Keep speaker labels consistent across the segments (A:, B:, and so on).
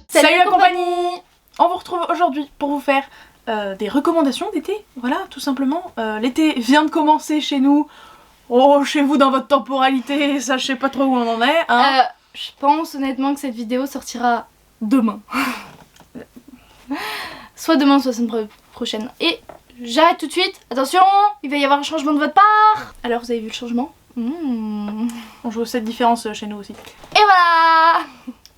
A: Salut la compagnie! On vous retrouve aujourd'hui pour vous faire des recommandations d'été, voilà, tout simplement. L'été vient de commencer chez nous. Oh, chez vous dans votre temporalité, ça je sais pas trop où on en est. Hein.
B: Je pense honnêtement que cette vidéo sortira demain. Soit demain, soit la semaine prochaine. Et j'arrête tout de suite. Attention, il va y avoir un changement de votre part. Alors vous avez vu le changement?
A: On joue cette différence chez nous aussi.
B: Et voilà.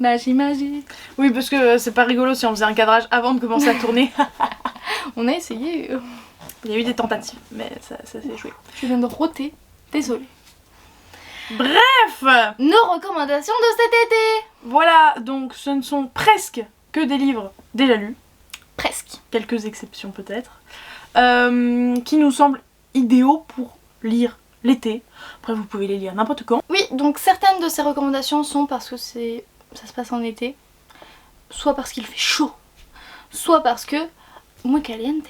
B: Magie.
A: Oui, parce que c'est pas rigolo si on faisait un cadrage avant de commencer à tourner.
B: On a essayé.
A: Il y a eu des tentatives, mais ça s'est joué.
B: Je viens de roter. Désolée.
A: Bref,
B: nos recommandations de cet été.
A: Voilà, donc ce ne sont presque que des livres déjà lus.
B: Presque.
A: Quelques exceptions peut-être. Qui nous semblent idéaux pour lire l'été. Après vous pouvez les lire n'importe quand.
B: Oui, donc certaines de ces recommandations sont parce que ça se passe en été. Soit parce qu'il fait chaud. Soit parce que muy caliente.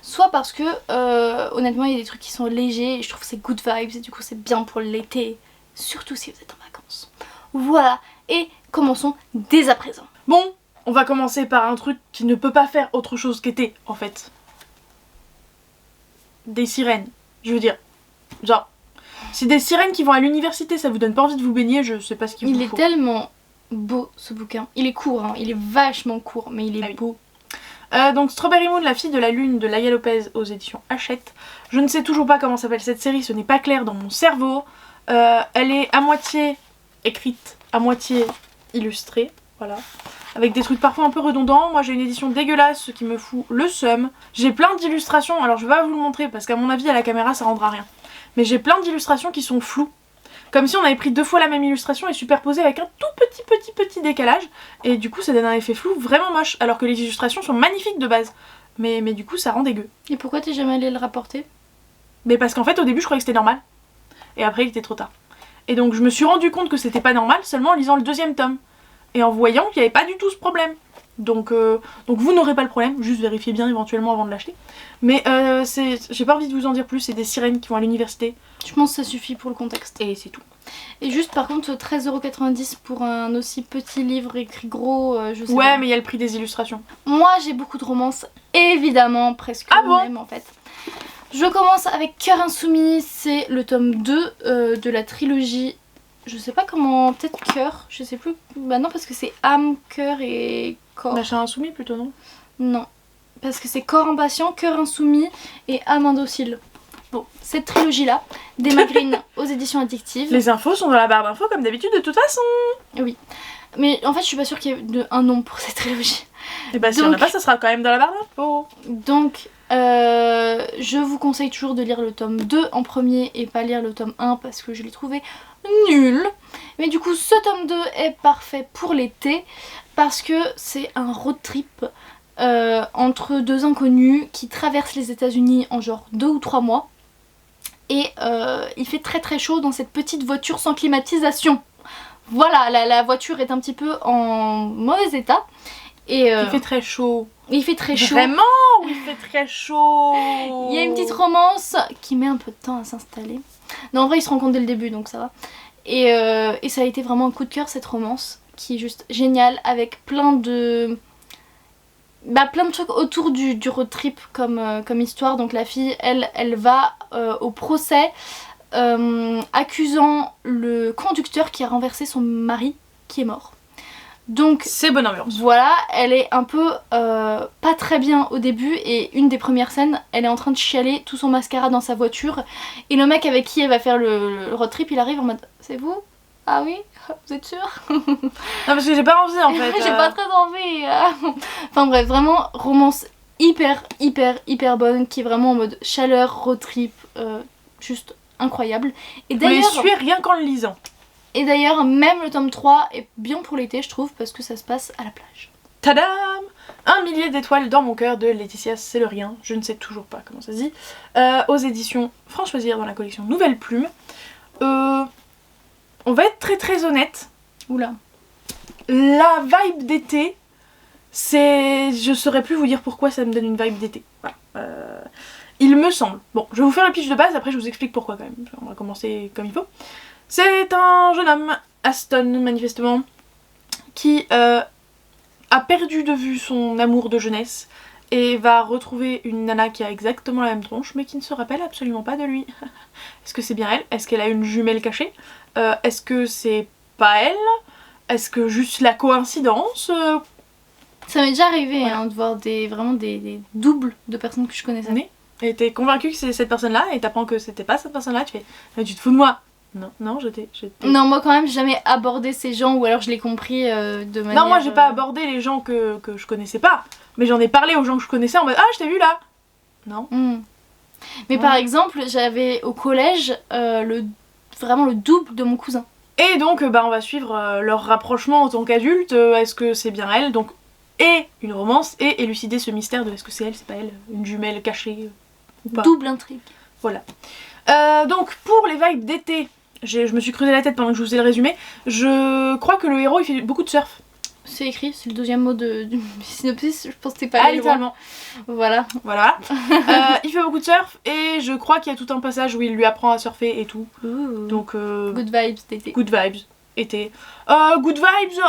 B: Soit parce que honnêtement il y a des trucs qui sont légers et je trouve que c'est good vibes et du coup c'est bien pour l'été, surtout si vous êtes en vacances. Voilà, et commençons dès à présent.
A: Bon, on va commencer par un truc qui ne peut pas faire autre chose qu'été en fait. Des sirènes, je veux dire. Genre, si des sirènes qui vont à l'université ça vous donne pas envie de vous baigner, je sais pas ce qu'il vous faut.
B: Il est tellement beau ce bouquin, il est court, hein. Il est vachement court mais il est beau.
A: Donc Strawberry Moon, la fille de la lune de Laïa Lopez aux éditions Hachette. Je ne sais toujours pas comment s'appelle cette série, ce n'est pas clair dans mon cerveau. Elle est à moitié écrite, à moitié illustrée, voilà. Avec des trucs parfois un peu redondants. Moi j'ai une édition dégueulasse, ce qui me fout le seum. J'ai plein d'illustrations, alors je vais pas vous le montrer parce qu'à mon avis à la caméra ça rendra rien. Mais j'ai plein d'illustrations qui sont floues. Comme si on avait pris 2 fois la même illustration et superposé avec un tout petit décalage. Et du coup ça donne un effet flou vraiment moche. Alors que les illustrations sont magnifiques de base. Mais du coup ça rend dégueu.
B: Et pourquoi t'es jamais allé le rapporter?
A: Mais parce qu'en fait au début je croyais que c'était normal. Et après il était trop tard. Et donc je me suis rendu compte que c'était pas normal seulement en lisant le 2e tome. Et en voyant qu'il n'y avait pas du tout ce problème. Donc vous n'aurez pas le problème, juste vérifiez bien éventuellement avant de l'acheter. Mais j'ai pas envie de vous en dire plus, c'est des sirènes qui vont à l'université.
B: Je pense que ça suffit pour le contexte.
A: Et c'est tout.
B: Et juste par contre 13,90€ pour un aussi petit livre écrit gros, je sais pas.
A: Ouais mais il y a le prix des illustrations.
B: Moi j'ai beaucoup de romances, évidemment, presque même en fait. Je commence avec Cœur Insoumis, c'est le tome 2 de la trilogie. Je sais pas comment, peut-être Cœur, je sais plus. Bah non parce que c'est âme, cœur et corps.
A: Machin insoumis plutôt non?
B: Non, parce que c'est Corps impatient, Cœur insoumis et âme indocile. Bon, cette trilogie-là, d'Emma Green aux éditions addictives.
A: Les infos sont dans la barre d'infos comme d'habitude de toute façon.
B: Oui, mais en fait je suis pas sûre qu'il y ait un nom pour cette trilogie.
A: Et bah si on n'a pas, ça sera quand même dans la barre d'infos.
B: Donc, je vous conseille toujours de lire le tome 2 en premier et pas lire le tome 1 parce que je l'ai trouvé nul. Mais du coup ce tome 2 est parfait pour l'été parce que c'est un road trip entre 2 inconnus qui traversent les États-Unis en genre 2 ou 3 mois. Et il fait très chaud dans cette petite voiture sans climatisation. Voilà, la voiture est un petit peu en mauvais état. Et
A: il fait très chaud.
B: Il fait très chaud.
A: Vraiment? Il fait très chaud.
B: Il y a une petite romance qui met un peu de temps à s'installer. Non, en vrai, ils se rencontrent dès le début, donc ça va. Et ça a été vraiment un coup de cœur, cette romance, qui est juste géniale, avec plein de trucs autour du road trip comme histoire. Donc la fille, elle va au procès accusant le conducteur qui a renversé son mari qui est mort. Donc
A: c'est bonne ambiance.
B: Voilà, elle est un peu pas très bien au début et une des premières scènes, elle est en train de chialer tout son mascara dans sa voiture et le mec avec qui elle va faire le road trip, il arrive en mode c'est vous? Ah oui? Vous êtes sûr?
A: Non parce que j'ai pas envie en fait.
B: J'ai pas très envie. Enfin bref, vraiment romance hyper bonne qui est vraiment en mode chaleur, road trip, juste incroyable. Et
A: vous les suivez rien qu'en le lisant.
B: Et d'ailleurs, même le tome 3 est bien pour l'été, je trouve, parce que ça se passe à la plage.
A: Tadam! 1 millier d'étoiles dans mon cœur de Laetitia Sellerian, je ne sais toujours pas comment ça se dit, aux éditions France Choisir dans la collection Nouvelle Plume. On va être très honnête.
B: Oula.
A: La vibe d'été, c'est... Je saurais plus vous dire pourquoi ça me donne une vibe d'été. Voilà. Il me semble. Bon, je vais vous faire le pitch de base, après je vous explique pourquoi quand même. On va commencer comme il faut. C'est un jeune homme, Aston manifestement, qui a perdu de vue son amour de jeunesse et va retrouver une nana qui a exactement la même tronche mais qui ne se rappelle absolument pas de lui. Est-ce que c'est bien elle? Est-ce qu'elle a une jumelle cachée? Est-ce que c'est pas elle? Est-ce que juste la coïncidence?
B: Ça m'est déjà arrivé
A: Voilà.
B: hein, de voir vraiment des doubles de personnes que je connaissais.
A: Oui. Et t'es convaincue que c'est cette personne-là et t'apprends que c'était pas cette personne-là, tu fais mais tu te fous de moi. Non, j'étais.
B: Non, moi quand même, j'ai jamais abordé ces gens ou alors je l'ai compris de manière...
A: Non, moi j'ai pas abordé les gens que je connaissais pas, mais j'en ai parlé aux gens que je connaissais en mode ah, je t'ai vu là. Non.
B: Mais
A: Ouais.
B: par exemple, j'avais au collège vraiment le double de mon cousin.
A: Et donc on va suivre leur rapprochement en tant qu'adulte. Est-ce que c'est bien elle? Donc et une romance et élucider ce mystère de est-ce que c'est elle, c'est pas elle, une jumelle cachée ou pas.
B: Double intrigue.
A: Voilà. Donc pour les vibes d'été, je me suis creusé la tête pendant que je vous faisais le résumé. Je crois que le héros il fait beaucoup de surf.
B: C'est écrit, c'est le deuxième mot du synopsis, je pense que t'es pas
A: Ah
B: allé loin.
A: littéralement.
B: Voilà.
A: Voilà. Il fait beaucoup de surf et je crois qu'il y a tout un passage où il lui apprend à surfer et tout.
B: Ouh.
A: Donc
B: Good vibes d'été.
A: good vibes. Été. Good vibes,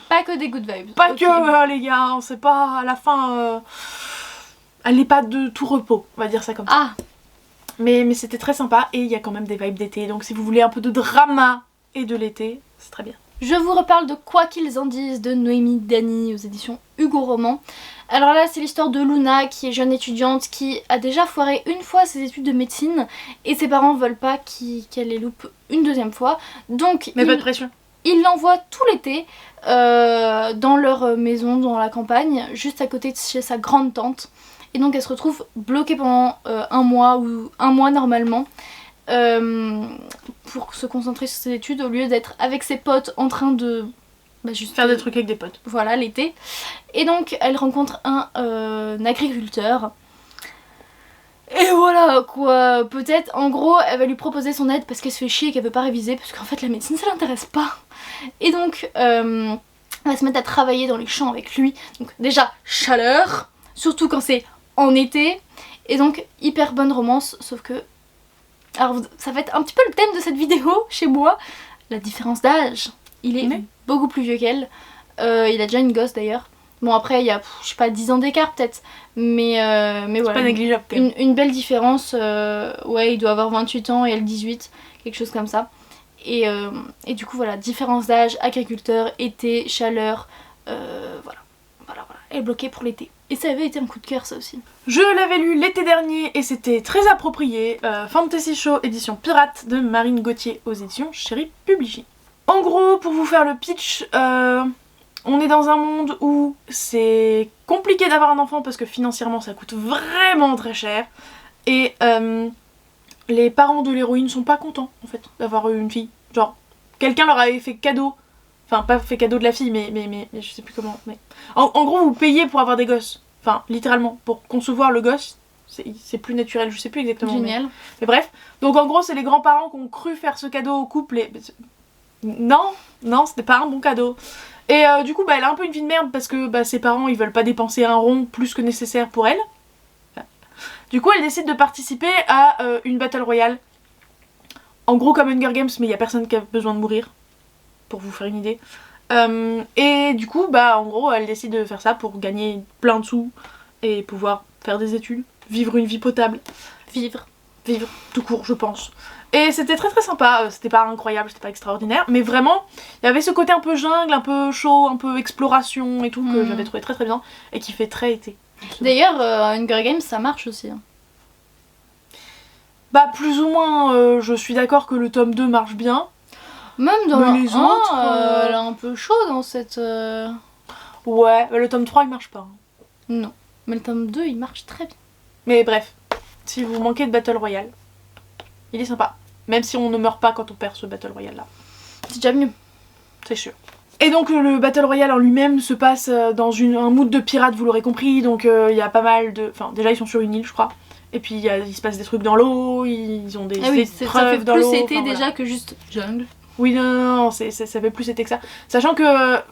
B: Pas que des good vibes.
A: pas
B: Ok.
A: que les gars, c'est pas à la fin. Elle n'est pas de tout repos, on va dire ça comme ça.
B: Ah,
A: Mais c'était très sympa et il y a quand même des vibes d'été. Donc si vous voulez un peu de drama et de l'été, c'est très bien.
B: je vous reparle de Quoi qu'ils en disent de Noémie Dany aux éditions Hugo Roman. Alors là, c'est l'histoire de Luna qui est jeune étudiante qui a déjà foiré une fois ses études de médecine et ses parents veulent pas qu'elle les loupe une deuxième fois. Donc
A: Mais pas de pression.
B: ils l'envoient tout l'été dans leur maison dans la campagne, juste à côté de chez sa grande tante. Et donc elle se retrouve bloquée pendant un mois ou un mois normalement pour se concentrer sur ses études au lieu d'être avec ses potes en train de juste
A: Faire des trucs avec des potes.
B: voilà l'été. Et donc elle rencontre un agriculteur. Et voilà quoi, peut-être en gros elle va lui proposer son aide parce qu'elle se fait chier et qu'elle veut pas réviser parce qu'en fait la médecine ça l'intéresse pas. Et donc elle va se mettre à travailler dans les champs avec lui. Donc déjà chaleur, surtout quand c'est en été. Et donc hyper bonne romance, sauf que... Alors ça va être un petit peu le thème de cette vidéo chez moi, la différence d'âge. Il est
A: Oui.
B: beaucoup plus vieux qu'elle. Il a déjà une gosse d'ailleurs. Bon après il y a, je sais pas, 10 ans d'écart peut-être. Mais voilà.
A: Pas négligeable quand même.
B: Une belle différence. Ouais, il doit avoir 28 ans et elle 18. Quelque chose comme ça. Et du coup voilà, différence d'âge, agriculteur, été, chaleur. Voilà. Elle est bloquée pour l'été. Et ça avait été un coup de cœur ça aussi.
A: Je l'avais lu l'été dernier et c'était très approprié. Fantasy Show édition pirate de Marine Gauthier aux éditions Chéri Publishing. En gros, pour vous faire le pitch, on est dans un monde où c'est compliqué d'avoir un enfant parce que financièrement ça coûte vraiment très cher. Et les parents de l'héroïne sont pas contents en fait d'avoir eu une fille. Genre, quelqu'un leur avait fait cadeau. Enfin, pas fait cadeau de la fille, mais je sais plus comment. Mais... En gros, vous payez pour avoir des gosses. Enfin, littéralement, pour concevoir le gosse, c'est plus naturel, je sais plus exactement.
B: Génial.
A: Mais bref. Donc en gros, c'est les grands-parents qui ont cru faire ce cadeau au couple et... Non, c'était pas un bon cadeau. Et du coup, elle a un peu une vie de merde parce que ses parents, ils veulent pas dépenser un rond plus que nécessaire pour elle. Du coup, elle décide de participer à une battle royale. En gros, comme Hunger Games, mais il y a personne qui a besoin de mourir. Pour vous faire une idée. Et du coup, en gros, elle décide de faire ça pour gagner plein de sous et pouvoir faire des études, vivre une vie potable. Vivre, tout court, je pense. Et c'était très très sympa, c'était pas incroyable, c'était pas extraordinaire, mais vraiment, il y avait ce côté un peu jungle, un peu chaud, un peu exploration et tout, que j'avais trouvé très très bien, et qui fait très été.
B: D'ailleurs, Hunger Games ça marche aussi. Hein.
A: Plus ou moins, je suis d'accord que le tome 2 marche bien.
B: Même dans
A: Mais
B: le
A: les
B: 1,
A: autres,
B: elle est un peu chaud dans cette...
A: Ouais, le tome 3 il marche pas.
B: Non, mais le tome 2 il marche très bien.
A: Mais bref, si vous manquez de Battle Royale, il est sympa. Même si on ne meurt pas quand on perd ce Battle Royale là.
B: C'est déjà mieux.
A: C'est sûr. Et donc le Battle Royale en lui-même se passe dans un mood de pirate, vous l'aurez compris. Donc il y a pas mal de... Enfin déjà ils sont sur une île je crois. Et puis il se passe des trucs dans l'eau, ils ont des
B: Ah oui, ça fait
A: épreuves dans
B: plus
A: l'eau.
B: été
A: enfin,
B: déjà
A: voilà.
B: que juste jungle.
A: Oui, non, ça fait plus été que ça. Sachant que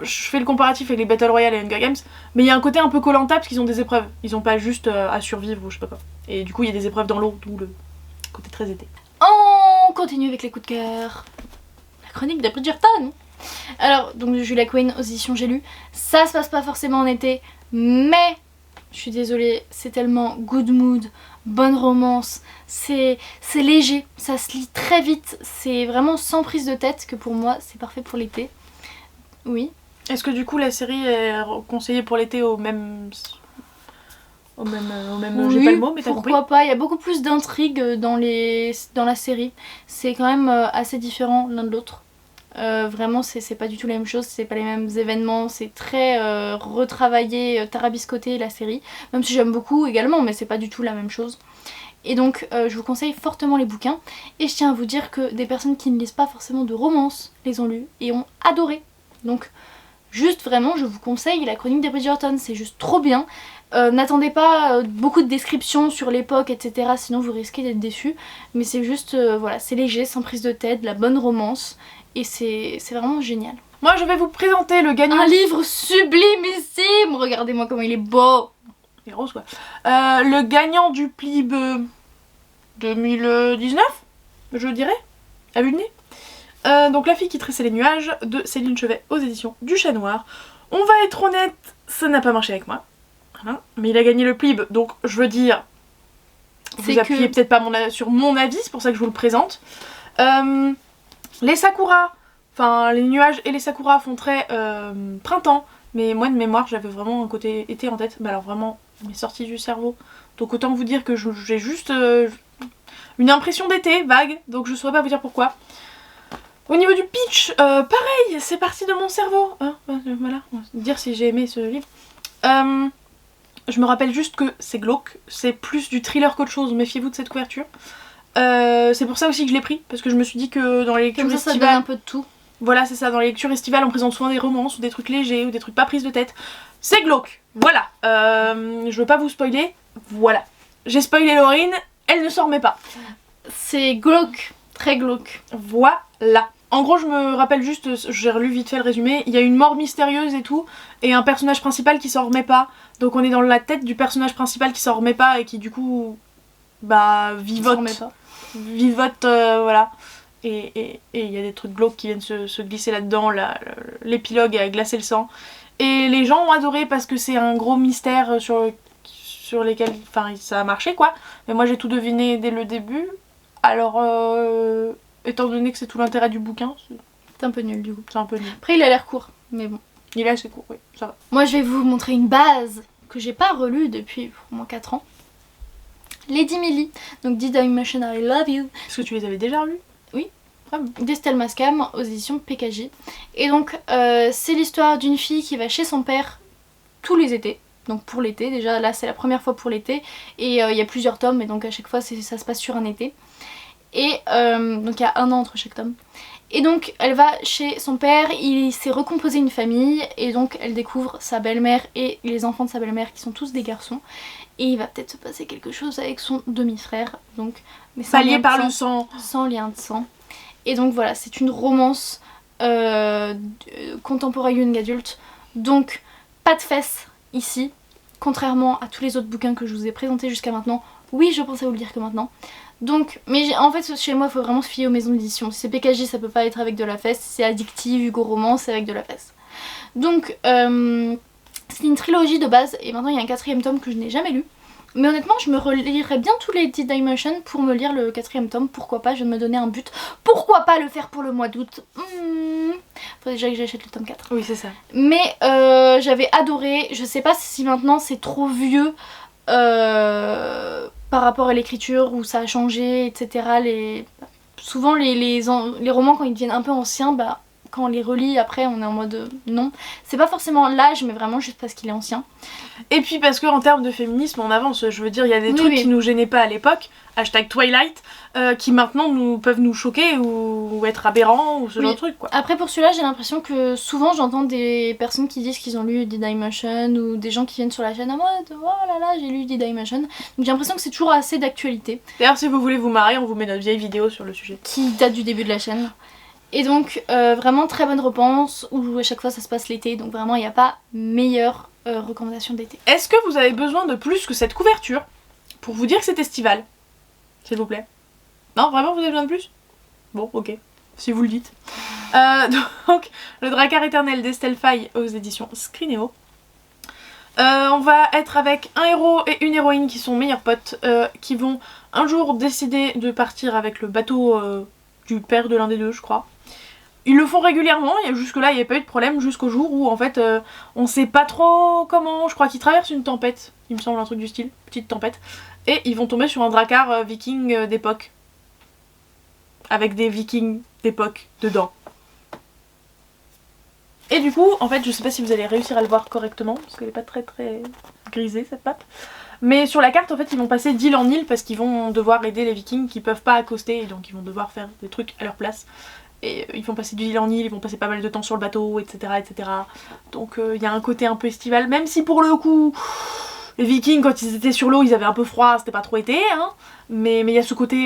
A: je fais le comparatif avec les Battle Royale et Hunger Games, mais il y a un côté un peu Koh-Lanta parce qu'ils ont des épreuves. Ils ont pas juste à survivre ou je sais pas quoi. Et du coup, il y a des épreuves dans l'eau, d'où le côté très été.
B: On continue avec les coups de cœur. La chronique de Bridgerton. Alors, donc Julia Quinn aux éditions J'ai lu. Ça se passe pas forcément en été, mais je suis désolée, c'est tellement good mood, bonne romance, c'est léger, ça se lit très vite, c'est vraiment sans prise de tête que pour moi c'est parfait pour l'été. Oui.
A: Est-ce que du coup la série est conseillée pour l'été au même... oui, j'ai pas le mot, mais t'as compris.
B: Pourquoi pas, il y a beaucoup plus d'intrigues dans la série. C'est quand même assez différent l'un de l'autre. Vraiment c'est pas du tout la même chose, c'est pas les mêmes événements, c'est très retravaillé, tarabiscoté la série, même si j'aime beaucoup également, mais c'est pas du tout la même chose. Et donc je vous conseille fortement les bouquins, et je tiens à vous dire que des personnes qui ne lisent pas forcément de romance les ont lus et ont adoré. Donc juste vraiment je vous conseille la chronique des Bridgerton, c'est juste trop bien. N'attendez pas beaucoup de descriptions sur l'époque, etc. Sinon vous risquez d'être déçus. Mais c'est juste, voilà, c'est léger, sans prise de tête, de la bonne romance. Et c'est vraiment génial.
A: Moi je vais vous présenter le gagnant...
B: Un livre sublimissime. Regardez-moi comment il est beau.
A: Il est rose quoi. Le gagnant du PLIB 2019, je dirais, à vue de nez. Donc La fille qui tressait les nuages de Céline Chevet aux éditions du Chat Noir. On va être honnête, ça n'a pas marché avec moi. Voilà. Mais il a gagné le PLIB, donc je veux dire, vous appuyez peut-être pas sur mon avis, c'est pour ça que je vous le présente. Les Sakura, enfin les nuages et les Sakura font très printemps, mais moi de mémoire j'avais vraiment un côté été en tête, mais alors vraiment, mes sorties du cerveau. Donc autant vous dire que j'ai juste une impression d'été, vague, donc je saurais pas vous dire pourquoi. Au niveau du pitch, pareil, c'est parti de mon cerveau. Hein, voilà, on va dire si j'ai aimé ce livre. Je me rappelle juste que c'est glauque, c'est plus du thriller qu'autre chose, méfiez-vous de cette couverture. C'est pour ça aussi que je l'ai pris, parce que je me suis dit que dans les lectures estivales...
B: ça donne un peu de tout.
A: Voilà, c'est ça, dans les lectures estivales on présente souvent des romances ou des trucs légers ou des trucs pas prises de tête. C'est glauque, voilà. Je veux pas vous spoiler, voilà. J'ai spoilé Laurine, elle ne s'en remet pas.
B: C'est glauque, très glauque.
A: Voilà. En gros, je me rappelle juste, j'ai relu vite fait le résumé, il y a une mort mystérieuse et tout, et un personnage principal qui s'en remet pas. Donc on est dans la tête du personnage principal qui s'en remet pas et qui du coup, bah, vivote, voilà. Et il y a des trucs glauques qui viennent se glisser là-dedans, l'épilogue a glacé le sang. Et les gens ont adoré parce que c'est un gros mystère sur lesquels, enfin, ça a marché quoi. Mais moi j'ai tout deviné dès le début, alors... étant donné que c'est tout l'intérêt du bouquin,
B: c'est un peu nul du coup.
A: C'est un peu nul.
B: Après il a l'air court, mais bon.
A: Il est assez court, oui, ça va.
B: Moi je vais vous montrer une base que j'ai pas relue depuis au moins 4 ans. Lady Millie, donc Did I Mention I Love You.
A: Est-ce que tu les avais déjà relus?
B: Oui. D'Estelle Mascam aux éditions PKJ. Et donc c'est l'histoire d'une fille qui va chez son père tous les étés. Donc pour l'été, déjà là c'est la première fois pour l'été. Et il y a plusieurs tomes et donc à chaque fois ça se passe sur un été. Et donc il y a 1 an entre chaque tome. Et donc elle va chez son père, il s'est recomposé une famille et donc elle découvre sa belle-mère et les enfants de sa belle-mère qui sont tous des garçons. Et il va peut-être se passer quelque chose avec son demi-frère, donc mais
A: pas lié par le sang.
B: Sans lien de sang. Et donc voilà, c'est une romance contemporaine young adulte. Donc pas de fesses ici, contrairement à tous les autres bouquins que je vous ai présentés jusqu'à maintenant. Oui, je pensais vous le dire que maintenant. Donc, mais en fait chez moi il faut vraiment se fier aux maisons d'édition. Si c'est PKJ ça peut pas être avec de la fesse, si c'est Addictive, Hugo Romance c'est avec de la fesse. Donc c'est une trilogie de base et maintenant il y a un 4ème tome que je n'ai jamais lu. Mais honnêtement je me relirai bien tous les Did I Mention pour me lire le 4ème tome, pourquoi pas, je vais me donner un but. Pourquoi pas le faire pour le mois d'août? Faudrait déjà que j'achète le tome 4.
A: Oui c'est ça.
B: Mais j'avais adoré, je sais pas si maintenant c'est trop vieux par rapport à l'écriture où ça a changé, etc. Souvent les romans quand ils deviennent un peu anciens, bah, quand on les relit après on est en mode non. C'est pas forcément l'âge mais vraiment juste parce qu'il est ancien.
A: Et puis parce qu'en termes de féminisme on avance, je veux dire il y a des trucs qui nous gênaient pas à l'époque, #Twilight, qui maintenant peuvent nous choquer ou être aberrants ou ce genre de trucs quoi.
B: Après pour celui-là j'ai l'impression que souvent j'entends des personnes qui disent qu'ils ont lu Did I Mention ou des gens qui viennent sur la chaîne en mode oh là là j'ai lu Did I Mention. Donc j'ai l'impression que c'est toujours assez d'actualité.
A: D'ailleurs si vous voulez vous marrer on vous met notre vieille vidéo sur le sujet.
B: Qui date du début de la chaîne. Et donc vraiment très bonne réponse où à chaque fois ça se passe l'été, donc vraiment il n'y a pas meilleure recommandation d'été.
A: Est-ce que vous avez besoin de plus que cette couverture pour vous dire que c'est estival? S'il vous plaît. Non, vraiment vous avez besoin de plus? Bon, ok, si vous le dites. Donc, le Drakkar éternel d'Estelle Faye aux éditions Scrineo. On va être avec un héros et une héroïne qui sont meilleurs potes, qui vont un jour décider de partir avec le bateau du père de l'un des deux, je crois. Ils le font régulièrement, jusque-là il n'y a pas eu de problème, jusqu'au jour où en fait on sait pas trop comment, je crois qu'ils traversent une tempête, il me semble un truc du style, petite tempête, et ils vont tomber sur un Drakkar viking d'époque. Avec des vikings d'époque dedans. Et du coup, en fait, je sais pas si vous allez réussir à le voir correctement, parce qu'elle est pas très grisée cette map. Mais sur la carte, en fait, ils vont passer d'île en île parce qu'ils vont devoir aider les vikings qui peuvent pas accoster, et donc ils vont devoir faire des trucs à leur place. Et ils vont passer d'île en île, ils vont passer pas mal de temps sur le bateau, etc. etc. Donc il y a un côté un peu estival, même si pour le coup, les vikings, quand ils étaient sur l'eau, ils avaient un peu froid, c'était pas trop été, hein. Mais il y a ce côté,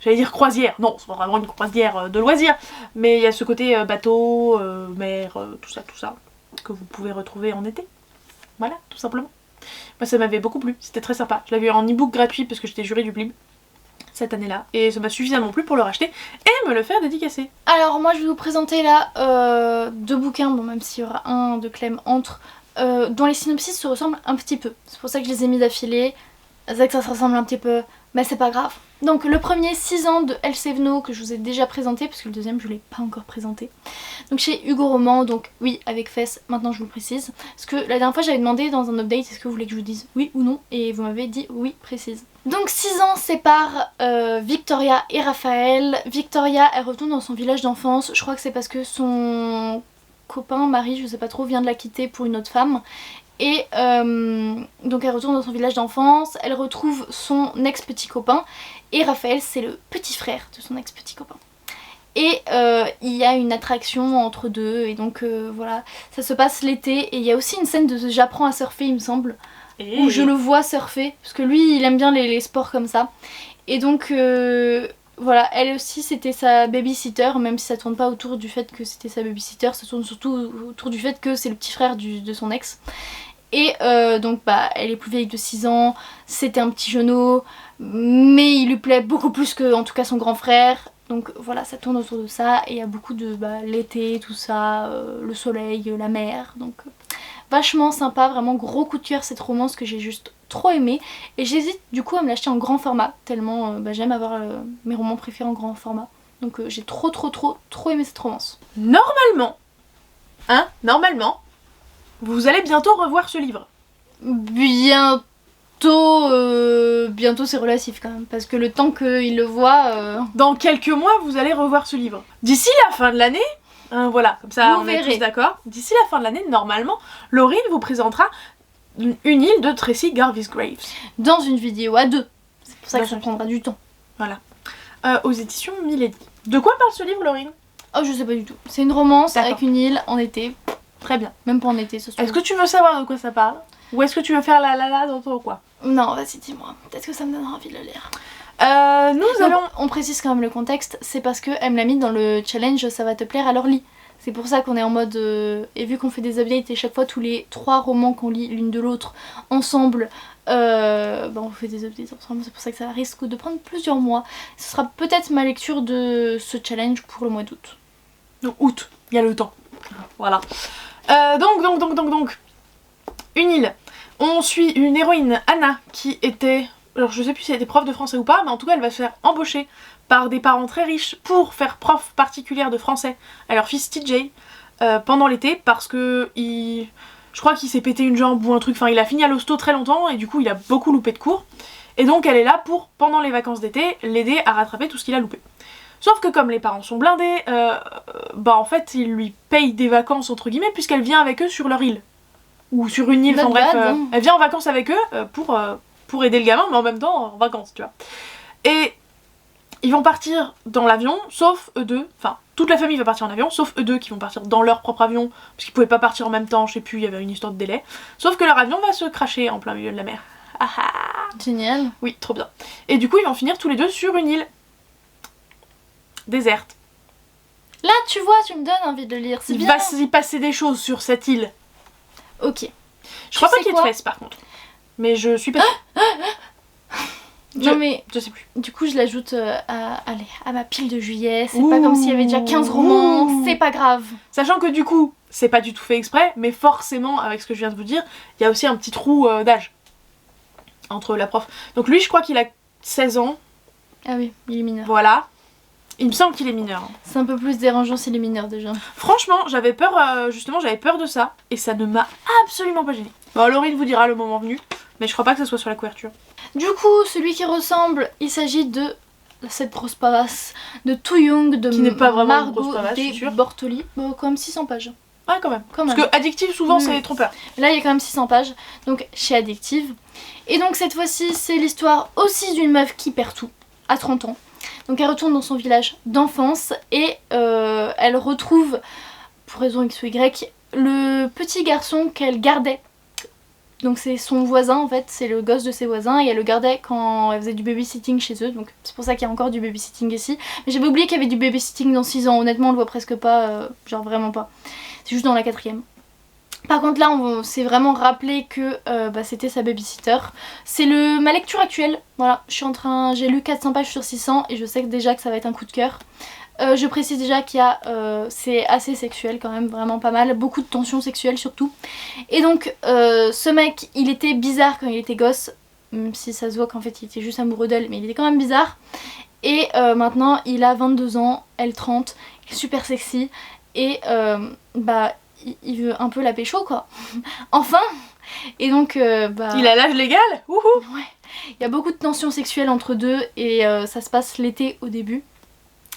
A: j'allais dire croisière, non, c'est pas vraiment une croisière de loisirs, mais il y a ce côté bateau, mer, tout ça, que vous pouvez retrouver en été. Voilà, tout simplement. Moi ça m'avait beaucoup plu, c'était très sympa. Je l'avais eu en e-book gratuit parce que j'étais jurée du Blib cette année-là, et ça m'a suffisamment plu pour le racheter et me le faire dédicacer.
B: Alors moi je vais vous présenter là 2 bouquins, bon même s'il y aura un de Clem entre, dont les synopsis se ressemblent un petit peu. C'est pour ça que je les ai mis d'affilée, c'est vrai que ça se ressemble un petit peu, mais c'est pas grave. Donc le premier 6 ans de Elsevenno que je vous ai déjà présenté, parce que le deuxième je ne l'ai pas encore présenté. Donc chez Hugo Roman, donc oui avec Fess, maintenant je vous le précise. Parce que la dernière fois j'avais demandé dans un update est-ce que vous voulez que je vous dise oui ou non, et vous m'avez dit oui précise. Donc 6 ans séparent Victoria et Raphaël. Victoria elle retourne dans son village d'enfance, je crois que c'est parce que son copain, mari, je sais pas trop, vient de la quitter pour une autre femme. Et donc elle retourne dans son village d'enfance, elle retrouve son ex-petit copain, et Raphaël c'est le petit frère de son ex-petit copain. Et il y a une attraction entre deux, et donc voilà, ça se passe l'été, et il y a aussi une scène de j'apprends à surfer il me semble, où je le vois surfer, parce que lui il aime bien les sports comme ça. Et donc voilà, elle aussi c'était sa babysitter, même si ça tourne pas autour du fait que c'était sa babysitter, ça tourne surtout autour du fait que c'est le petit frère de son ex. Et donc bah elle est plus vieille de 6 ans, c'était un petit genou, mais il lui plaît beaucoup plus que en tout cas son grand frère. Donc voilà, ça tourne autour de ça, et il y a beaucoup de l'été, tout ça, le soleil, la mer, donc vachement sympa, vraiment gros coup de cœur cette romance que j'ai juste trop aimé. Et j'hésite du coup à me l'acheter en grand format, tellement j'aime avoir mes romans préférés en grand format. Donc j'ai trop aimé cette romance.
A: Normalement, vous allez bientôt revoir ce livre.
B: Bientôt c'est relatif quand même, parce que le temps qu'il le voit...
A: Dans quelques mois, vous allez revoir ce livre. D'ici la fin de l'année, voilà, comme ça on est tous d'accord. D'ici la fin de l'année, normalement, Laurine vous présentera une île de Tracy Garvey's Graves.
B: Dans une vidéo à 2. C'est pour ça que ça prendra du temps.
A: Voilà. Aux éditions Milady. De quoi parle ce livre, Laurine?
B: Oh, je sais pas du tout. C'est une romance avec une île en été.
A: Très bien.
B: Même pas en été, ce soir.
A: Est-ce que tu veux savoir de quoi ça parle? Ou est-ce que tu veux faire la dans ton quoi?
B: Non, vas-y, dis-moi. Peut-être que ça me donnera envie de le lire. On précise quand même le contexte, c'est parce qu'elle me l'a mis dans le challenge Ça va te plaire, alors lis. C'est pour ça qu'on est en mode... et vu qu'on fait des updates et chaque fois tous les 3 romans qu'on lit l'une de l'autre ensemble, on fait des updates ensemble, c'est pour ça que ça risque de prendre plusieurs mois. Ce sera peut-être ma lecture de ce challenge pour le mois d'août.
A: Donc août, il y a le temps. Voilà. Donc, une île. On suit une héroïne, Anna, qui était... Alors je sais plus si elle était prof de français ou pas, mais en tout cas elle va se faire embaucher par des parents très riches pour faire prof particulière de français à leur fils TJ pendant l'été, parce que je crois qu'il s'est pété une jambe ou un truc, enfin il a fini à l'hosto très longtemps et du coup il a beaucoup loupé de cours. Et donc elle est là pour, pendant les vacances d'été, l'aider à rattraper tout ce qu'il a loupé. Sauf que comme les parents sont blindés, en fait ils lui payent des vacances entre guillemets puisqu'elle vient avec eux sur leur île. Ou sur une île, enfin bref, elle vient en vacances avec eux pour aider le gamin, mais en même temps en vacances, tu vois. Et ils vont partir dans l'avion, sauf eux deux, enfin toute la famille va partir en avion, sauf eux deux qui vont partir dans leur propre avion, parce qu'ils pouvaient pas partir en même temps, je sais plus, il y avait une histoire de délai. Sauf que leur avion va se cracher en plein milieu de la mer. Ah ah.
B: Génial.
A: Oui, trop bien. Et du coup ils vont finir tous les deux sur une île. déserte.
B: Là, tu vois, tu me donnes envie de le lire, c'est
A: Il
B: bien.
A: va s'y passer des choses sur cette île.
B: Ok.
A: Je crois pas
B: sais
A: qu'il y ait de
B: quoi
A: fesses par contre. Mais je suis pas
B: Non mais,
A: je sais plus.
B: du coup je l'ajoute à ma pile de juillet, c'est pas comme s'il y avait déjà 15 romans,
A: Ouh.
B: c'est pas grave.
A: Sachant que du coup, c'est pas du tout fait exprès, mais forcément, avec ce que je viens de vous dire, il y a aussi un petit trou d'âge entre la prof. Donc lui, je crois qu'il a 16 ans,
B: Ah oui, il est mineur.
A: voilà. Il me semble qu'il est mineur.
B: C'est un peu plus dérangeant s'il est mineur déjà.
A: Franchement, j'avais peur, justement, j'avais peur de ça, et ça ne m'a absolument pas gênée. Bon, Laurine vous dira le moment venu, mais je crois pas que ce soit sur la couverture.
B: Du coup, celui qui ressemble, il s'agit de cette grosse pavasse de Tu Young de
A: Qui n'est pas vraiment une
B: Margot
A: grosse pavasse, je suis sûre.
B: Bortoli. Bon, quand même 600 pages.
A: Ouais, quand même.
B: Quand
A: Parce
B: même.
A: que Addictive, souvent,
B: Mm.
A: c'est trompeur.
B: Là, il y a quand même 600 pages, donc chez Addictive. Et donc cette fois-ci, c'est l'histoire aussi d'une meuf qui perd tout, à 30 ans. Donc elle retourne dans son village d'enfance et elle retrouve, pour raison X ou Y, le petit garçon qu'elle gardait. Donc c'est son voisin en fait, c'est le gosse de ses voisins et elle le gardait quand elle faisait du babysitting chez eux. Donc c'est pour ça qu'il y a encore du babysitting ici. Mais j'avais oublié qu'il y avait du babysitting dans 6 ans, honnêtement on le voit presque pas, genre vraiment pas. C'est juste dans la 4ème. Par contre là on s'est vraiment rappelé que c'était sa babysitter. C'est ma lecture actuelle, voilà, j'ai lu 400 pages sur 600 et je sais déjà que ça va être un coup de cœur. Je précise déjà qu'il y a, c'est assez sexuel quand même, vraiment pas mal, beaucoup de tensions sexuelles surtout. Et donc ce mec il était bizarre quand il était gosse, même si ça se voit qu'en fait il était juste amoureux d'elle, mais il était quand même bizarre. Et maintenant il a 22 ans, elle 30, il est super sexy et il veut un peu la pécho quoi. Enfin. Et donc
A: Il a l'âge légal. Wouhou.
B: Ouais. Il y a beaucoup de tensions sexuelles entre deux et ça se passe l'été au début.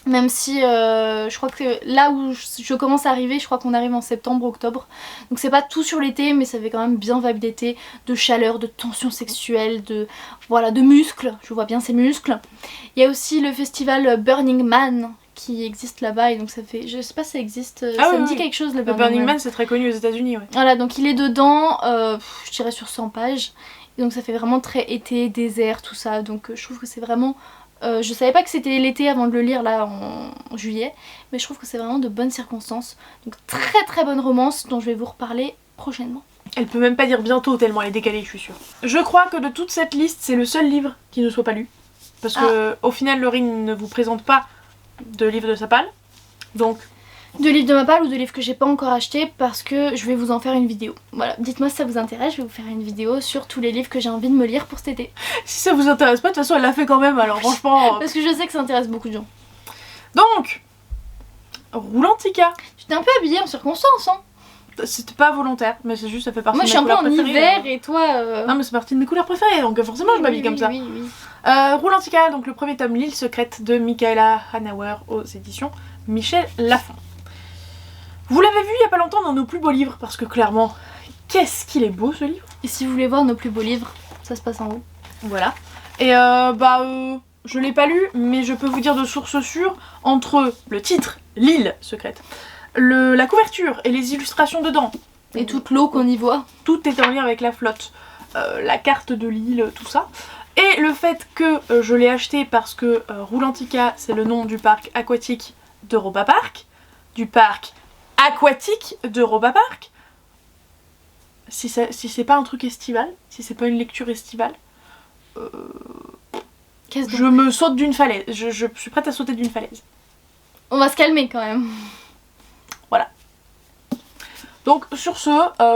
B: Même si je crois que là où je commence à arriver, je crois qu'on arrive en septembre, octobre. Donc c'est pas tout sur l'été, mais ça fait quand même bien vibe d'été, de chaleur, de tension sexuelle, de muscles. Je vois bien ces muscles. Il y a aussi le festival Burning Man qui existe là-bas et donc ça fait, je sais pas si ça existe, ça me dit quelque chose le
A: Le Burning Man, c'est très connu aux États-Unis, ouais.
B: Voilà, donc il est dedans, je dirais sur 100 pages. Et donc ça fait vraiment très été, désert, tout ça. Donc je trouve que c'est vraiment... je savais pas que c'était l'été avant de le lire là en juillet, mais je trouve que c'est vraiment de bonnes circonstances. Donc très très bonne romance dont je vais vous reparler prochainement.
A: Elle peut même pas dire bientôt tellement elle est décalée, je suis sûre. Je crois que de toute cette liste, c'est le seul livre qui ne soit pas lu. Parce que au final, Laurine ne vous présente pas de livre de sa palle. Donc...
B: De livres de ma palle ou de livres que j'ai pas encore acheté parce que je vais vous en faire une vidéo. Voilà, dites-moi si ça vous intéresse, je vais vous faire une vidéo sur tous les livres que j'ai envie de me lire pour cet été.
A: Si ça vous intéresse pas, de toute façon elle l'a fait quand même, alors franchement...
B: Parce que je sais que ça intéresse beaucoup de gens.
A: Donc, Roulantica.
B: Tu t'es un peu habillée en circonstance, hein.
A: C'était pas volontaire, mais c'est juste ça fait partie
B: Moi
A: de
B: je suis
A: mes
B: un peu
A: couleurs
B: en
A: préférées.
B: hiver et toi...
A: Non mais c'est partie de mes couleurs préférées, donc forcément je m'habille comme ça.
B: Oui, oui.
A: Roulantica, donc le premier tome L'île secrète de Michaela Hanauer aux éditions Michel Lafon. Vous l'avez vu il y a pas longtemps dans nos plus beaux livres, parce que clairement, qu'est-ce qu'il est beau ce livre.
B: Et si vous voulez voir nos plus beaux livres, ça se passe en haut.
A: Voilà. Et je l'ai pas lu, mais je peux vous dire de source sûre, entre le titre, L'île secrète, la couverture et les illustrations dedans,
B: Et toute l'eau qu'on y voit.
A: tout est en lien avec la flotte, la carte de l'île, tout ça. Et le fait que je l'ai acheté parce que Roulantica, c'est le nom du parc aquatique d'Europa Park, du parc aquatique d'Europa Park. Si c'est pas un truc estival, si c'est pas une lecture estivale,
B: Qu'est-ce
A: je me saute d'une falaise. Je suis prête à sauter d'une falaise.
B: On va se calmer quand même.
A: Donc sur ce,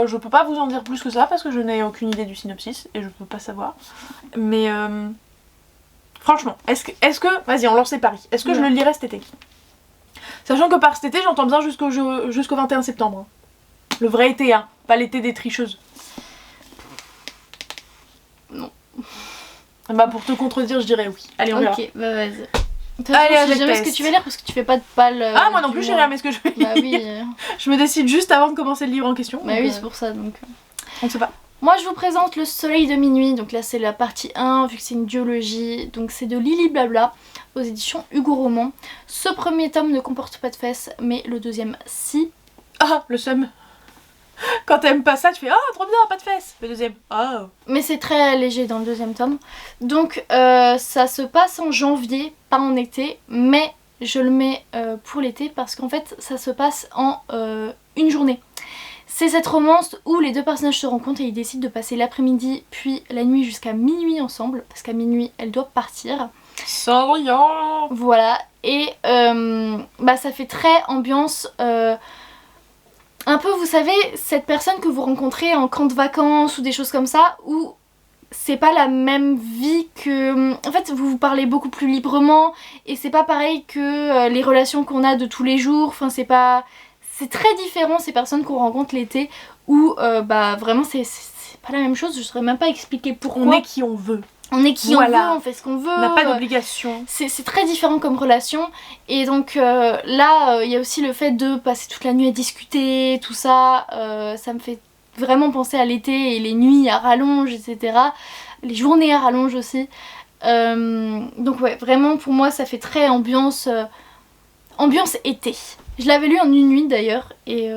A: je peux pas vous en dire plus que ça parce que je n'ai aucune idée du synopsis et je peux pas savoir. Mais franchement, est-ce que vas-y, on lance les paris. Est-ce que je le lirai cet été? Sachant que par cet été, j'entends bien jusqu'au 21 septembre. Hein. Le vrai été, hein, pas l'été des tricheuses.
B: Non.
A: Bah pour te contredire, je dirais oui. Allez, on verra.
B: Ok, bah vas-y. De toute
A: Allez,
B: façon, je
A: avec
B: sais jamais ce
A: Peste.
B: que tu vas lire parce que tu fais pas de palle.
A: Ah, moi non plus, j'ai jamais ce que je vais lire.
B: Bah oui.
A: Je me décide juste avant de commencer le livre en question.
B: Bah
A: donc,
B: oui, c'est pour ça donc.
A: on ne sait pas.
B: Moi je vous présente Le Soleil de minuit, donc là c'est la partie 1 vu que c'est une duologie, donc c'est de Lily Blabla aux éditions Hugo Roman. Ce premier tome ne comporte pas de fesses mais le deuxième si.
A: Ah, le seum. Quand t'aimes pas ça, tu fais ah, trop bien, pas de fesses. Le deuxième, ah.
B: Mais c'est très léger dans le deuxième tome. Donc ça se passe en janvier, pas en été, mais je le mets pour l'été parce qu'en fait ça se passe en une journée. C'est cette romance où les deux personnages se rencontrent et ils décident de passer l'après-midi puis la nuit jusqu'à minuit ensemble, parce qu'à minuit elle doit partir. Voilà, et ça fait très ambiance, un peu, vous savez, cette personne que vous rencontrez en camp de vacances ou des choses comme ça, où c'est pas la même vie que... En fait, vous vous parlez beaucoup plus librement et c'est pas pareil que les relations qu'on a de tous les jours, enfin c'est pas... C'est très différent ces personnes qu'on rencontre l'été où vraiment c'est pas la même chose, je saurais même pas expliquer pourquoi.
A: On est qui on veut.
B: On est qui on veut, on fait ce qu'on veut.
A: On n'a pas d'obligation.
B: C'est très différent comme relation. Et donc là, il y a aussi le fait de passer toute la nuit à discuter, tout ça. Ça me fait vraiment penser à l'été et les nuits à rallonge, etc. Les journées à rallonge aussi. Donc ouais, vraiment pour moi ça fait très ambiance été. Je l'avais lu en une nuit d'ailleurs et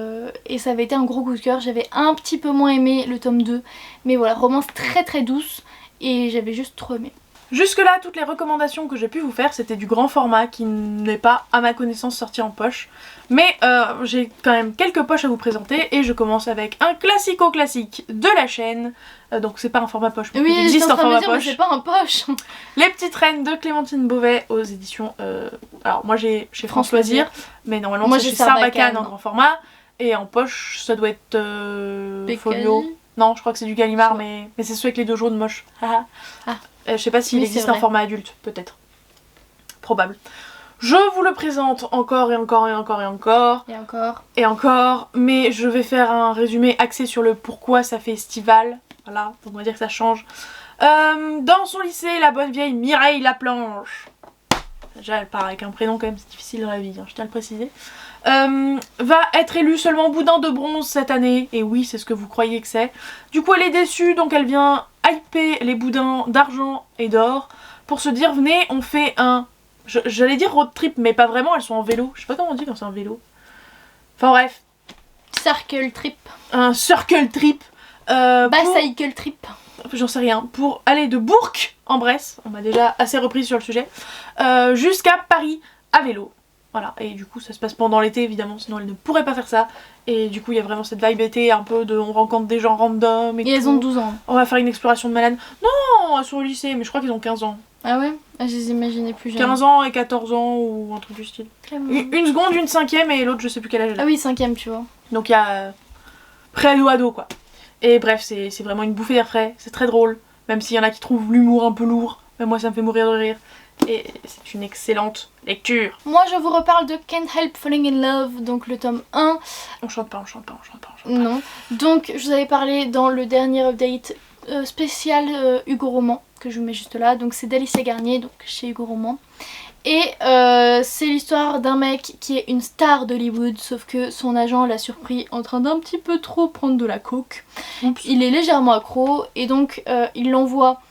B: ça avait été un gros coup de cœur. J'avais un petit peu moins aimé le tome 2. Mais voilà, romance très très douce et j'avais juste trop aimé.
A: Jusque là, toutes les recommandations que j'ai pu vous faire, c'était du grand format qui n'est pas, à ma connaissance, sorti en poche. Mais j'ai quand même quelques poches à vous présenter et je commence avec un classico-classique de la chaîne. Donc c'est pas un format poche, mais
B: oui,
A: il existe en format poche.
B: C'est pas un poche.
A: Les Petites Reines de Clémentine Beauvais aux éditions... alors moi j'ai chez France Loisirs, mais normalement c'est chez Sarbacane en grand format. Et en poche, ça doit être Folio. Non, je crois que c'est du Gallimard, mais c'est celui avec les deux jaunes moches. Je sais pas s'il existe en format adulte, peut-être. Probable. Je vous le présente encore et encore et encore et encore.
B: Et encore.
A: Et encore. Mais je vais faire un résumé axé sur le pourquoi ça fait estival. Voilà, donc on va dire que ça change. Dans son lycée, la bonne vieille Mireille Laplanche. Déjà, elle part avec un prénom quand même, c'est difficile dans la vie, hein, je tiens à le préciser. Va être élue seulement boudin de bronze cette année. Et oui, c'est ce que vous croyez que c'est. Du coup, elle est déçue, donc elle vient hyper les boudins d'argent et d'or pour se dire, venez, on fait un... J'allais dire road trip, mais pas vraiment, elles sont en vélo. Je sais pas comment on dit quand c'est en vélo. Enfin bref.
B: Circle trip.
A: Un circle trip.
B: Bicycle trip.
A: J'en sais rien. Pour aller de Bourg en Bresse, on m'a déjà assez repris sur le sujet, jusqu'à Paris à vélo. Voilà, et du coup ça se passe pendant l'été évidemment, sinon elle ne pourrait pas faire ça. Et du coup il y a vraiment cette vibe été, un peu de on rencontre des gens random et tout.
B: Elles ont 12 ans.
A: On va faire une exploration de malade. Non, elles sont au lycée, mais je crois qu'ils ont 15 ans.
B: Ah ouais? Je les imaginais plus jeunes.
A: 15 ans et 14 ans ou un truc du style. Une seconde, une cinquième et l'autre je sais plus quel âge elle a.
B: Ah oui, cinquième tu vois.
A: Donc il y a pré-ado quoi. Et bref, c'est vraiment une bouffée d'air frais, c'est très drôle. Même s'il y en a qui trouvent l'humour un peu lourd, mais moi ça me fait mourir de rire. Et c'est une excellente lecture.
B: Moi je vous reparle de Can't Help Falling in Love, donc le tome 1.
A: On chante pas.
B: Non. Donc je vous avais parlé dans le dernier update spécial Hugo Roman, que je vous mets juste là. Donc c'est d'Alicia Garnier, donc chez Hugo Roman. Et c'est l'histoire d'un mec qui est une star d'Hollywood, sauf que son agent l'a surpris en train d'un petit peu trop prendre de la coke. Oups. Il est légèrement accro et donc il l'envoie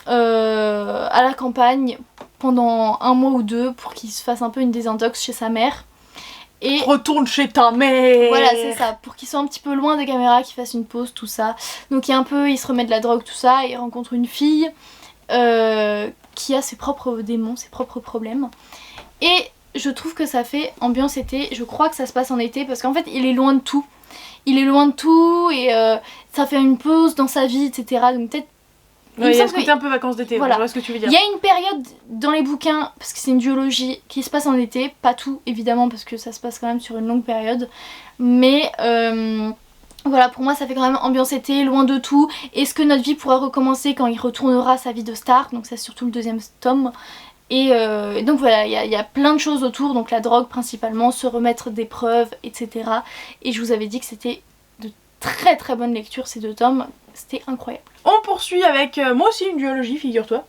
B: à la campagne pendant un mois ou deux pour qu'il se fasse un peu une désintox chez sa mère. Et
A: retourne chez ta mère.
B: Voilà, c'est ça, pour qu'il soit un petit peu loin des caméras, qu'il fasse une pause, tout ça. Donc il se remet de la drogue, tout ça, et il rencontre une fille qui a ses propres démons, ses propres problèmes. Et je trouve que ça fait ambiance été, je crois que ça se passe en été, parce qu'en fait il est loin de tout. Il est loin de tout, et ça fait une pause dans sa vie, etc. Donc peut-être...
A: Ouais, il y a ce côté un peu vacances d'été,
B: voilà.
A: Je vois ce que tu veux dire.
B: Il y a une période dans les bouquins, parce que c'est une duologie, qui se passe en été, pas tout évidemment parce que ça se passe quand même sur une longue période, mais voilà, pour moi ça fait quand même ambiance été, loin de tout. Est-ce que notre vie pourra recommencer quand il retournera sa vie de star, donc c'est surtout le deuxième tome. Et donc voilà, il y a plein de choses autour, donc la drogue principalement, se remettre d'épreuves, etc. Et je vous avais dit que c'était de très très bonnes lectures ces deux tomes, c'était incroyable.
A: On poursuit avec moi aussi une duologie, figure-toi.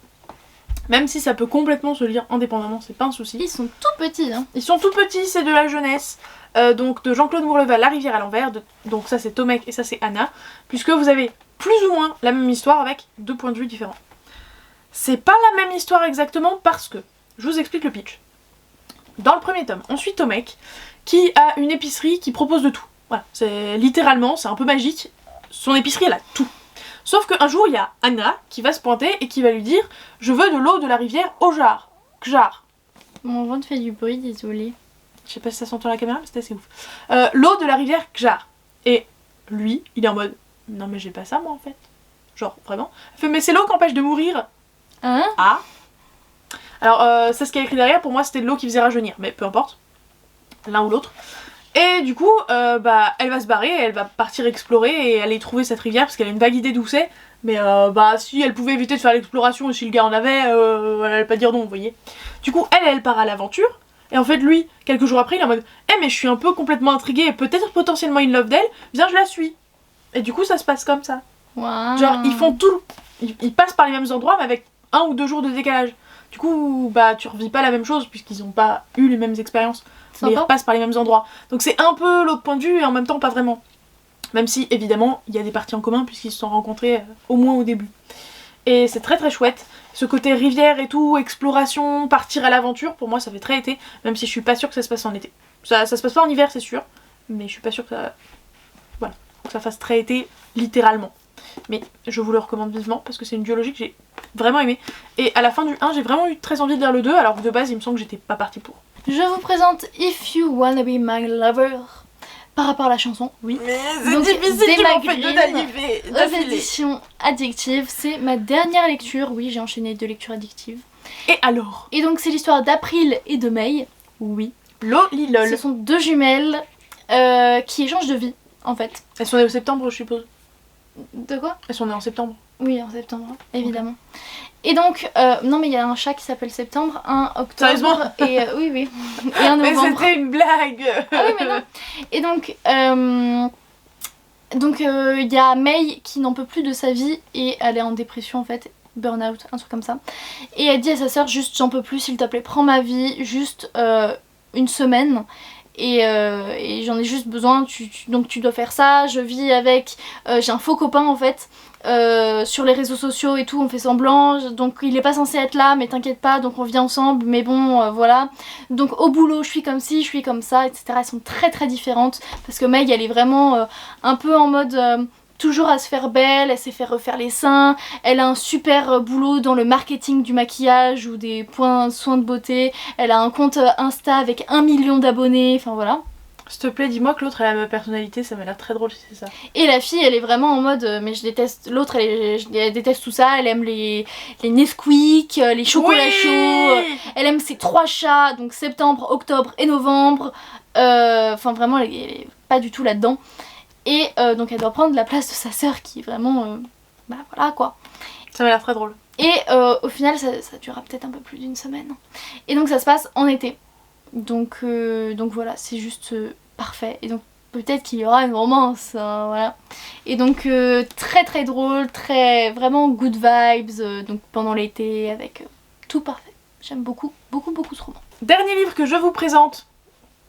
A: Même si ça peut complètement se lire indépendamment, c'est pas un souci.
B: Ils sont tout petits hein.
A: Ils sont tout petits, c'est de la jeunesse. Donc de Jean-Claude Mourleval, La rivière à l'envers. Donc ça c'est Tomek et ça c'est Anna. Puisque vous avez plus ou moins la même histoire avec deux points de vue différents. C'est pas la même histoire exactement parce que, je vous explique le pitch. Dans le premier tome, on suit Tomek qui a une épicerie qui propose de tout. Voilà, c'est littéralement, c'est un peu magique. Son épicerie elle a tout. Sauf qu'un jour il y a Anna qui va se pointer et qui va lui dire « Je veux de l'eau de la rivière au jar. Kjar. »
B: Mon ventre fait du bruit, désolé.
A: Je sais pas si ça s'entend à la caméra, mais c'était assez ouf. L'eau de la rivière Kjar. Et lui, il est en mode, non mais j'ai pas ça moi en fait. Genre, vraiment. Elle fait, mais c'est l'eau qui empêche de mourir.
B: Hein?
A: Ah. Alors, c'est ce qu'il y a écrit derrière, pour moi c'était de l'eau qui faisait rajeunir, mais peu importe. L'un ou l'autre. Et du coup, bah, elle va se barrer, elle va partir explorer et aller trouver cette rivière parce qu'elle a une vague idée d'où c'est. Mais bah, si elle pouvait éviter de faire l'exploration et si le gars en avait, elle allait pas dire non, vous voyez. Du coup, elle part à l'aventure. Et en fait, lui, quelques jours après, il est en mode mais je suis un peu complètement intriguée et peut-être potentiellement in love d'elle, viens, je la suis. Et du coup, ça se passe comme ça.
B: Wow.
A: Genre, ils font tout. Ils passent par les mêmes endroits, mais avec 1 ou 2 jours de décalage. Du coup, bah, tu revis pas la même chose puisqu'ils ont pas eu les mêmes expériences. Mais ils repassent par les mêmes endroits. Donc c'est un peu l'autre point de vue et en même temps pas vraiment. Même si évidemment il y a des parties en commun puisqu'ils se sont rencontrés au moins au début. Et c'est très très chouette. Ce côté rivière et tout, exploration, partir à l'aventure, pour moi ça fait très été. Même si je suis pas sûre que ça se passe en été. Ça se passe pas en hiver c'est sûr. Mais je suis pas sûre que ça... Voilà, que ça fasse très été littéralement. Mais je vous le recommande vivement parce que c'est une duologie que j'ai vraiment aimée. Et à la fin du 1 j'ai vraiment eu très envie de lire le 2 alors que de base il me semble que j'étais pas partie pour.
B: Je vous présente If You Wanna Be My Lover par rapport à la chanson.
A: Oui. Mais c'est
B: donc,
A: difficile, tu m'en fais
B: Green,
A: deux
B: aux
A: d'affilée.
B: éditions addictives. C'est ma dernière lecture. Oui, j'ai enchaîné 2 lectures addictives.
A: Et alors?
B: Et donc c'est l'histoire d'April et de May.
A: Oui. Lolilol.
B: Ce sont 2 jumelles qui échangent de vie en fait.
A: Elles sont nées au septembre je suppose.
B: De quoi?
A: Elles sont nées en septembre.
B: Oui, en septembre, évidemment. Et donc, non mais il y a un chat qui s'appelle Septembre, un octobre...
A: Sérieusement?
B: Et oui. Et un
A: Mais
B: novembre.
A: c'était une blague.
B: Ah oui, mais non. Et donc, il y a May qui n'en peut plus de sa vie et elle est en dépression en fait, burn-out, un truc comme ça. Et elle dit à sa sœur juste j'en peux plus, s'il te plaît, prends ma vie, juste 1 semaine. Et j'en ai juste besoin, donc tu dois faire ça, je vis avec, j'ai un faux copain en fait, sur les réseaux sociaux et tout, on fait semblant, donc il est pas censé être là mais t'inquiète pas, donc on vit ensemble, mais bon voilà. Donc au boulot je suis comme ci, je suis comme ça, etc. Elles sont très très différentes parce que Meg elle est vraiment un peu en mode... toujours à se faire belle, elle s'est fait refaire les seins, elle a un super boulot dans le marketing du maquillage ou des soins de beauté, elle a un compte Insta avec 1 million d'abonnés, enfin voilà.
A: S'il te plaît, dis-moi que l'autre elle a la même personnalité, ça m'a l'air très drôle si c'est ça.
B: Et la fille elle est vraiment en mode mais je déteste, l'autre elle déteste tout ça, elle aime les Nesquik, les chocolats chauds, elle aime ses 3 chats, donc septembre, octobre et novembre, enfin vraiment elle est pas du tout là-dedans. Et donc elle doit prendre la place de sa sœur qui est vraiment... bah voilà quoi.
A: Ça m'a l'air très drôle.
B: Et au final ça durera peut-être un peu plus d'1 semaine. Et donc ça se passe en été. Donc voilà, c'est juste parfait. Et donc peut-être qu'il y aura une romance, hein, voilà. Et donc très très drôle, très vraiment good vibes, donc pendant l'été avec tout parfait. J'aime beaucoup ce roman.
A: Dernier livre que je vous présente.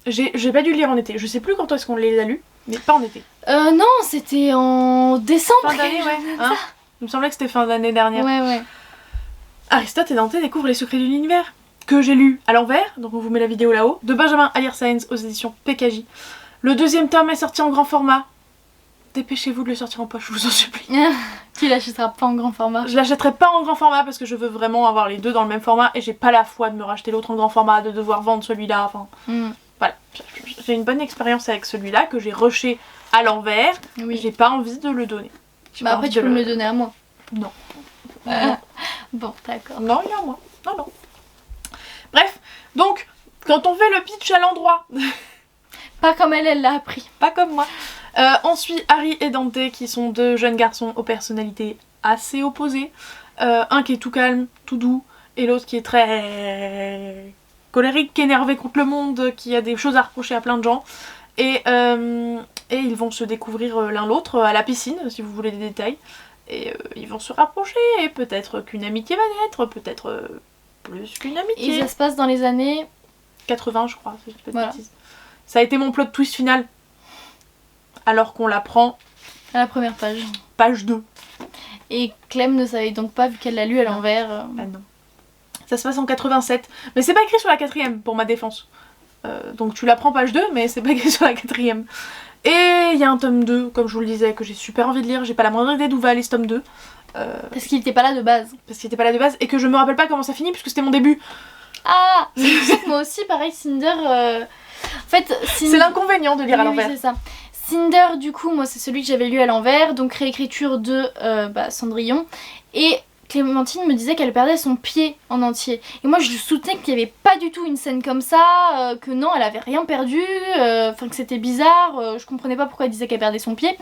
A: J'ai pas dû le lire en été, je sais plus quand est-ce qu'on les a lus, mais pas en été.
B: Non, c'était en décembre.
A: Fin d'année, ouais. Hein, il me semblait que c'était fin d'année dernière.
B: Ouais.
A: Aristote et Dante découvrent les secrets de l'univers, que j'ai lu à l'envers, donc on vous met la vidéo là-haut, de Benjamin Ayersaenz aux éditions PKJ. Le 2e tome est sorti en grand format. Dépêchez-vous de le sortir en poche, je vous en supplie.
B: Tu l'achèteras pas en grand format?
A: Je l'achèterai pas en grand format parce que je veux vraiment avoir les deux dans le même format et j'ai pas la foi de me racheter l'autre en grand format, de devoir vendre celui-là, enfin... Voilà, j'ai une bonne expérience avec celui-là que j'ai rushé à l'envers,
B: oui.
A: J'ai pas envie de le donner.
B: Bah après tu peux me le donner à moi.
A: Non.
B: Bon, d'accord.
A: Non, il y a à moi. Non. Bref, donc, quand on fait le pitch à l'endroit...
B: Pas comme elle l'a appris.
A: Pas comme moi. On suit Harry et Dante qui sont 2 jeunes garçons aux personnalités assez opposées. Un qui est tout calme, tout doux, et l'autre qui est très colérique, énervé contre le monde, qui a des choses à reprocher à plein de gens. Et ils vont se découvrir l'un l'autre à la piscine, si vous voulez des détails. Et ils vont se rapprocher, et peut-être qu'une amitié va naître, peut-être plus qu'une amitié.
B: Et ça se passe dans les années
A: 80, je crois, si je dis pas de
B: voilà.
A: bêtises. Ça a été mon plot twist final. Alors qu'on l'apprend
B: à la première page.
A: Page 2.
B: Et Clem ne savait donc pas vu qu'elle l'a lu à l'envers.
A: Ah non. Ça se passe en 87. Mais c'est pas écrit sur la 4ème pour ma défense. Donc tu l'apprends page 2 mais c'est pas écrit sur la 4ème. Et il y a un tome 2, comme je vous le disais, que j'ai super envie de lire. J'ai pas la moindre idée d'où va aller ce tome 2.
B: Parce qu'il était pas là de base.
A: Parce qu'il était pas là de base et que je me rappelle pas comment ça finit puisque c'était mon début.
B: Ah, mais tu sais que moi aussi, pareil, Cinder... En fait,
A: C'est l'inconvénient de lire à l'envers.
B: Oui, c'est ça. Cinder, du coup, moi c'est celui que j'avais lu à l'envers, donc réécriture de Cendrillon. Et Clémentine me disait qu'elle perdait son pied en entier. Et moi je lui soutenais qu'il n'y avait pas du tout une scène comme ça, que non, elle avait rien perdu, enfin que c'était bizarre, je comprenais pas pourquoi elle disait qu'elle perdait son pied.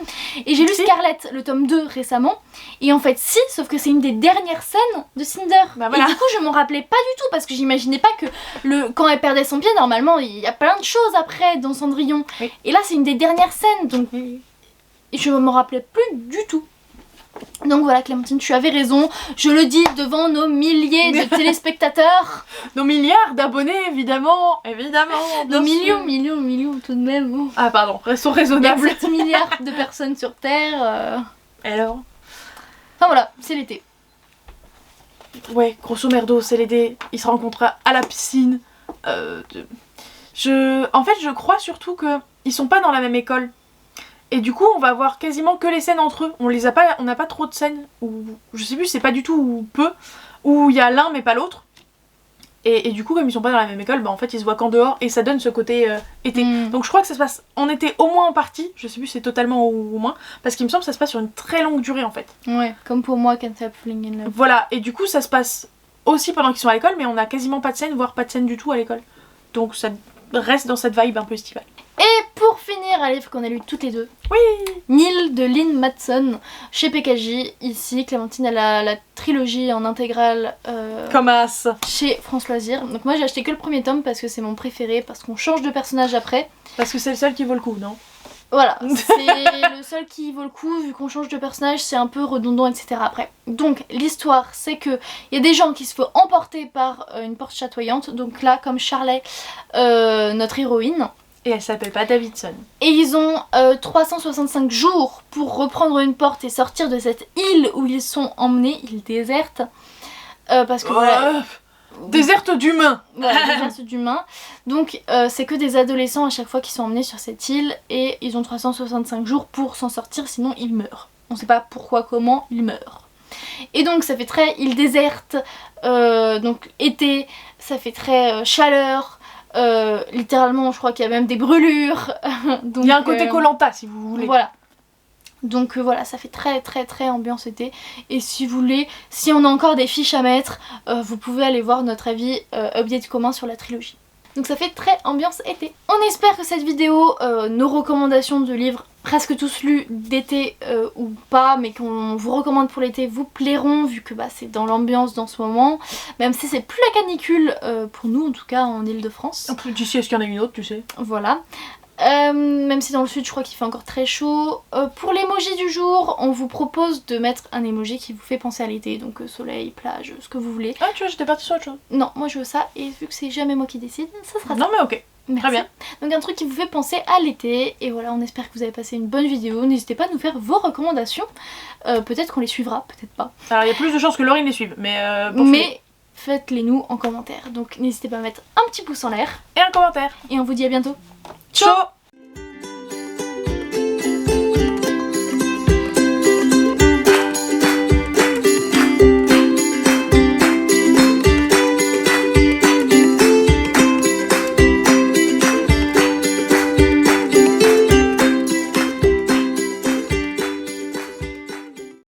B: Et j'ai lu Scarlett, le tome 2 récemment, et en fait si, sauf que c'est une des dernières scènes de Cinder.
A: Bah voilà.
B: Et du coup je m'en rappelais pas du tout, parce que j'imaginais pas que quand elle perdait son pied, normalement il y a plein de choses après dans Cendrillon. Oui. Et là c'est une des dernières scènes, donc je m'en rappelais plus du tout. Donc voilà Clémentine, tu avais raison, je le dis devant nos milliers de téléspectateurs.
A: Nos milliards d'abonnés évidemment.
B: Nos millions tout de même. Oh.
A: Ah pardon, restons raisonnables.
B: Il y a 7 milliards de personnes sur Terre.
A: Alors
B: enfin voilà, c'est l'été.
A: Ouais, grosso merdo, c'est l'été, ils se rencontrent à la piscine. En fait je crois surtout qu'ils sont pas dans la même école. Et du coup, on va voir quasiment que les scènes entre eux. On n'a pas trop de scènes où, je sais plus, c'est pas du tout ou peu, où il y a l'un mais pas l'autre. Et du coup, comme ils sont pas dans la même école, bah en fait, ils se voient qu'en dehors et ça donne ce côté été. Donc je crois que ça se passe en été au moins en partie. Je sais plus si c'est totalement ou moins, parce qu'il me semble que ça se passe sur une très longue durée en fait.
B: Ouais, comme pour moi, Can't Help Falling in Love.
A: Voilà, et du coup, ça se passe aussi pendant qu'ils sont à l'école, mais on a quasiment pas de scène, voire pas de scène du tout à l'école. Donc ça reste dans cette vibe un peu estivale.
B: Et pour finir, un livre qu'on a lu toutes les deux.
A: Oui.
B: Nil de Lynn Matson chez PKJ. Ici, Clémentine a la trilogie en intégrale
A: comme as
B: chez France Loisirs. Donc moi j'ai acheté que le premier tome parce que c'est mon préféré, parce qu'on change de personnage après.
A: Parce que c'est le seul qui vaut le coup, non?
B: Voilà, c'est le seul qui vaut le coup, vu qu'on change de personnage, c'est un peu redondant, etc. après. Donc l'histoire, c'est que il y a des gens qui se font emporter par une porte chatoyante. Donc là, comme Charlet, notre héroïne.
A: Et elle s'appelle pas Davidson.
B: Et ils ont 365 jours pour reprendre une porte et sortir de cette île où ils sont emmenés, île déserte. Parce que voilà...
A: Déserte d'humains.
B: Voilà, déserte d'humains. Donc c'est que des adolescents à chaque fois qui sont emmenés sur cette île. Et ils ont 365 jours pour s'en sortir, sinon ils meurent. On sait pas pourquoi, comment, ils meurent. Et donc ça fait très île déserte, donc été, ça fait très chaleur. Littéralement je crois qu'il y a même des brûlures. Donc,
A: il y a un côté Koh-Lanta si vous voulez.
B: Voilà. Donc voilà, ça fait très ambiance été. Et si vous voulez, si on a encore des fiches à mettre, vous pouvez aller voir notre avis update commun sur la trilogie. Donc ça fait très ambiance été. On espère que cette vidéo, nos recommandations de livres presque tous lus d'été ou pas, mais qu'on vous recommande pour l'été, vous plairont, vu que c'est dans l'ambiance dans ce moment. Même si c'est plus la canicule, pour nous en tout cas en Ile-de-France.
A: D'ici est-ce qu'il y en a une autre, tu sais.
B: Voilà. Même si dans le sud je crois qu'il fait encore très chaud. Pour l'emoji du jour, on vous propose de mettre un emoji qui vous fait penser à l'été. Donc soleil, plage, ce que vous voulez.
A: Ah tu vois, j'étais partie sur autre chose.
B: Non, moi je veux ça, et vu que c'est jamais moi qui décide, ça sera ça.
A: Non mais ok.
B: Merci.
A: Très bien.
B: Donc un truc qui vous fait penser à l'été. Et voilà, on espère que vous avez passé une bonne vidéo. N'hésitez pas à nous faire vos recommandations. Peut-être qu'on les suivra, peut-être pas.
A: Alors il y a plus de chances que Laurine les suive, mais
B: faites-les nous en commentaire. Donc n'hésitez pas à mettre un petit pouce en l'air.
A: Et un commentaire.
B: Et on vous dit à bientôt.
A: Ciao.